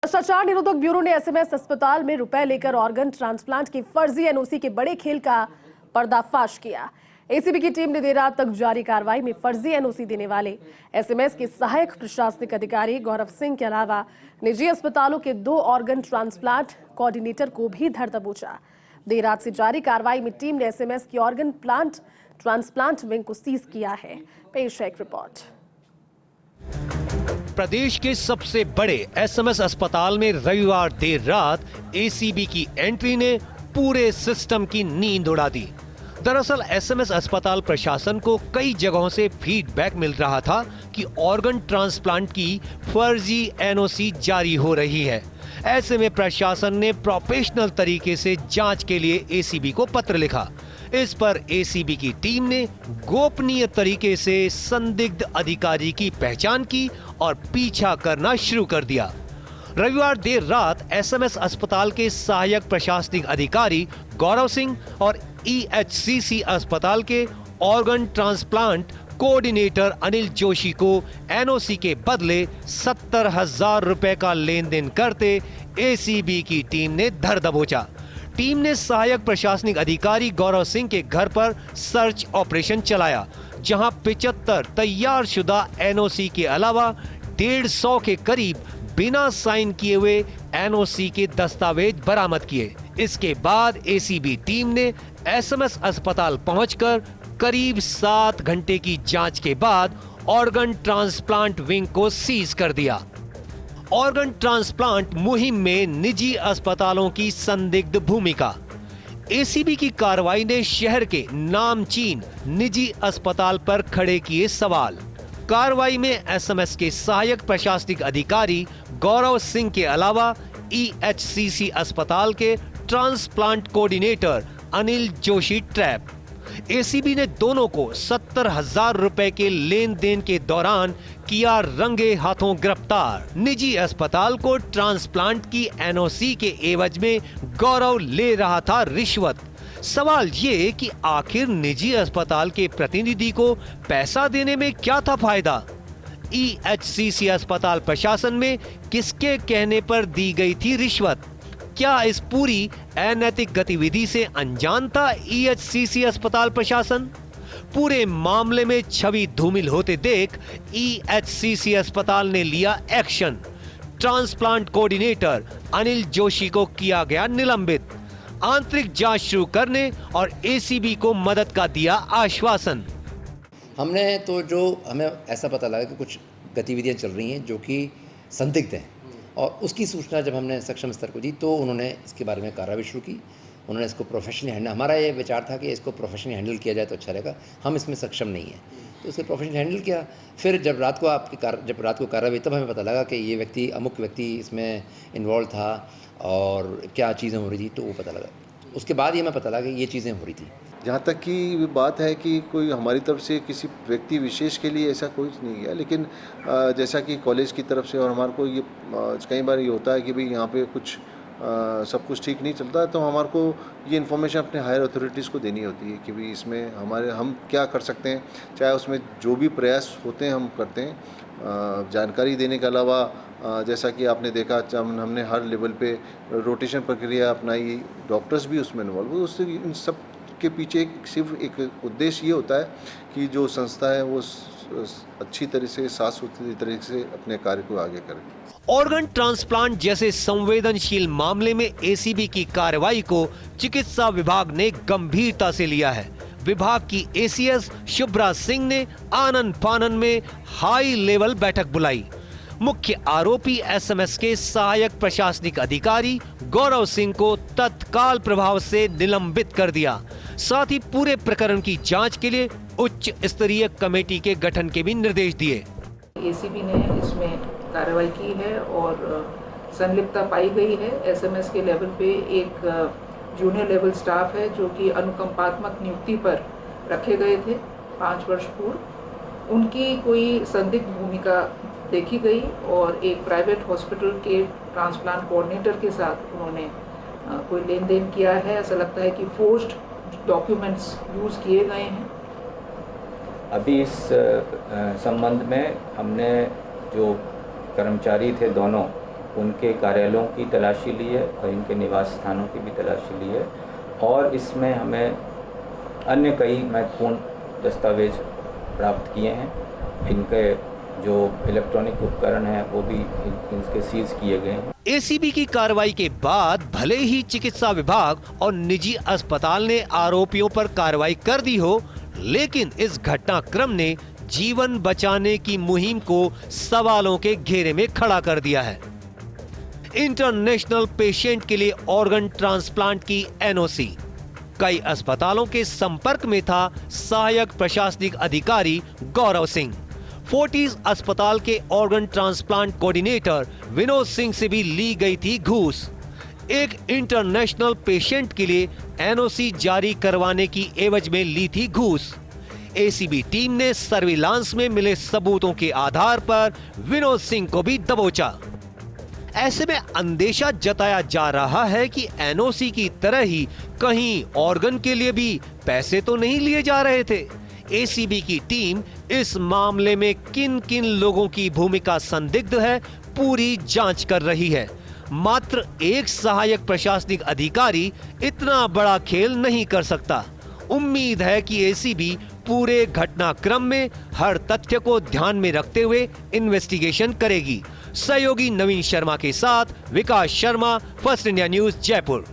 भ्रष्टाचार निरोधक ब्यूरो ने एसएमएस अस्पताल में रुपए लेकर ऑर्गन ट्रांसप्लांट की फर्जी एनओसी के बड़े खेल का पर्दाफाश किया। एसीबी की टीम ने देर रात तक जारी कार्रवाई में फर्जी एनओसी देने वाले एसएमएस के सहायक प्रशासनिक अधिकारी गौरव सिंह के अलावा निजी अस्पतालों के 2 ऑर्गन ट्रांसप्लांट कोऑर्डिनेटर को भी धर दबोचा। देर रात से जारी कार्रवाई में टीम ने एसएमएस की ऑर्गन ट्रांसप्लांट विंग को सीज किया है। पेश है एक रिपोर्ट। प्रदेश के सबसे बड़े एसएमएस अस्पताल में रविवार देर रात एसीबी की एंट्री ने पूरे सिस्टम की नींद उड़ा दी। दरअसल एसएमएस अस्पताल प्रशासन को कई जगहों से फीडबैक मिल रहा था कि ऑर्गन ट्रांसप्लांट की फर्जी एनओसी जारी हो रही है। ऐसे में प्रशासन ने प्रोफेशनल तरीके से जांच के लिए एसीबी को पत्र लिखा। इस पर एसीबी की टीम ने गोपनीय तरीके से संदिग्ध अधिकारी की पहचान की और पीछा करना शुरू कर दिया। रविवार देर रात एसएमएस अस्पताल के सहायक प्रशासनिक अधिकारी गौरव सिंह और ईएचसीसी अस्पताल के organ transplant coordinator Anil Joshi को एनओसी के बदले 70,000 रुपए का लेन देन करते एसीबी की टीम ने धर दबोचा। टीम ने सहायक प्रशासनिक अधिकारी गौरव सिंह के घर पर सर्च ऑपरेशन चलाया, जहां 75 तैयारशुदा एनओसी के अलावा 150 के करीब बिना साइन किए हुए एनओसी के दस्तावेज बरामद किए। इसके बाद एसीबी टीम ने एसएमएस अस्पताल पहुंचकर करीब 7 घंटे की जांच के बाद ऑर्गन ट्रांसप्लांट विंग को सीज कर दिया। ऑर्गन ट्रांसप्लांट मुहिम में निजी अस्पतालों की संदिग्ध भूमिका। एसीबी की कार्रवाई ने शहर के नामचीन निजी अस्पताल पर खड़े किए सवाल। कार्रवाई में एसएमएस के सहायक प्रशासनिक अधिकारी गौरव सिंह के अलावा ईएचसीसी अस्पताल के transplant coordinator Anil Joshi trap. ACB ने दोनों को 70,000 रुपए के लेन देन के दौरान किया रंगे हाथों गिरफ्तार। निजी अस्पताल को ट्रांसप्लांट की एनओसी के एवज में गौरव ले रहा था रिश्वत। सवाल ये कि आखिर निजी अस्पताल के प्रतिनिधि को पैसा देने में क्या था फायदा? ईएचसीसी अस्पताल प्रशासन में किसके कहने पर दी गई थी रिश्वत? क्या इस पूरी अनैतिक गतिविधि से अनजान था ईएचसीसी अस्पताल प्रशासन? पूरे मामले में छवि धूमिल होते देख ईएचसीसी अस्पताल ने लिया action. Transplant coordinator Anil Joshi को किया गया निलंबित। आंतरिक जांच शुरू करने और एसीबी को मदद का दिया आश्वासन। हमने तो जो हमें ऐसा पता लगा कि कुछ गतिविधियां चल रही हैं जो कि संदिग्ध हैं, और उसकी सूचना जब हमने सक्षम स्तर को दी तो उन्होंने इसके बारे में कार्रवाई शुरू की। उन्होंने इसको प्रोफेशनली हैंडल, हमारा ये विचार था कि इसको प्रोफेशनली हैंडल किया जाए तो अच्छा रहेगा, हम इसमें सक्षम नहीं है, तो इसको प्रोफेशनली हैंडल किया। फिर जब रात को कार्रवाई तब हमें पता लगा कि ये व्यक्ति अमुक व्यक्ति इसमें इन्वॉल्व था और क्या चीज़ें हो रही थी, तो वो पता लगा। उसके बाद ही हमें पता लगा कि ये चीज़ें हो रही थी। जहाँ तक की बात है कि कोई हमारी तरफ से किसी व्यक्ति विशेष के लिए ऐसा कोई नहीं है, लेकिन जैसा कि कॉलेज की तरफ से और हमारे को ये कई बार ये होता है कि भाई यहाँ पे कुछ सब कुछ ठीक नहीं चलता है, तो हमारे को ये इन्फॉर्मेशन अपने हायर अथॉरिटीज़ को देनी होती है कि भाई इसमें हम क्या कर सकते हैं। चाहे उसमें जो भी प्रयास होते हैं हम करते हैं। जानकारी देने के अलावा जैसा कि आपने देखा हमने हर लेवल पे रोटेशन प्रक्रिया अपनाई, डॉक्टर्स भी उसमें इन्वॉल्व हुए। उससे इन सब के पीछे सिर्फ एक उद्देश्य ये होता है कि जो संस्था है वो अच्छी तरह से साफ सुथरी तरीके से अपने कार्य को आगे करे। ऑर्गन ट्रांसप्लांट जैसे संवेदनशील मामले में एसीबी की कार्रवाई को चिकित्सा विभाग ने गंभीरता से लिया है। विभाग की एसीएस शुभ्रा सिंह ने आनन फानन में हाई लेवल बैठक बुलाई। मुख्य आरोपी एसएमएस के सहायक प्रशासनिक अधिकारी गौरव सिंह को तत्काल प्रभाव से निलंबित कर दिया। साथ ही पूरे प्रकरण की जांच के लिए उच्च स्तरीय कमेटी के गठन के भी निर्देश दिए। एसीबी ने इसमें कार्रवाई की है और संलिप्तता पाई गई है। एसएमएस के लेवल पे एक जूनियर लेवल स्टाफ है जो कि अनुकंपात्मक नियुक्ति पर रखे गए थे 5 वर्ष पूर्व। उनकी कोई संदिग्ध भूमिका देखी गई और एक प्राइवेट हॉस्पिटल के ट्रांसप्लांट कोऑर्डिनेटर के साथ उन्होंने कोई लेन देन किया है। ऐसा लगता है कि फोर्ज्ड डॉक्यूमेंट्स यूज़ किए गए हैं। अभी इस संबंध में हमने जो कर्मचारी थे दोनों, उनके कार्यालयों की तलाशी ली है और इनके निवास स्थानों की भी तलाशी ली है और इसमें हमें अन्य कई महत्वपूर्ण दस्तावेज प्राप्त किए हैं। इनके जो इलेक्ट्रॉनिक उपकरण हैं वो भी इनके सीज किए गए हैं। एसीबी की कार्रवाई के बाद भले ही चिकित्सा विभाग और निजी अस्पताल ने आरोपियों पर कार्रवाई कर दी हो, लेकिन इस घटनाक्रम ने जीवन बचाने की मुहिम को सवालों के घेरे में खड़ा कर दिया है। इंटरनेशनल पेशेंट के लिए ऑर्गन ट्रांसप्लांट की एनओसी। कई अस्पतालों के संपर्क में था सहायक प्रशासनिक अधिकारी गौरव सिंह। फोर्टिस अस्पताल के organ transplant coordinator Vinod Singh से भी ली गई थी घूस। एक इंटरनेशनल पेशेंट के लिए एनओसी जारी करवाने की एवज में ली थी घूस। एसीबी टीम ने सर्विलांस में मिले सबूतों के आधार पर विनोद सिंह को भी दबोचा। ऐसे में अंदेशा जताया जा रहा है कि एनओसी की तरह ही कहीं ऑर्गन के लिए भी पैसे तो नहीं लिए जा रहे थे। एसीबी की टीम इस मामले में किन किन लोगों की भूमिका संदिग्ध है, पूरी जांच कर रही है। मात्र एक सहायक प्रशासनिक अधिकारी इतना बड़ा खेल नहीं कर सकता। उम्मीद है कि एसीबी पूरे घटनाक्रम में हर तथ्य को ध्यान में रखते हुए इन्वेस्टिगेशन करेगी। सहयोगी नवीन शर्मा के साथ Vikas Sharma, first India news, Jaipur.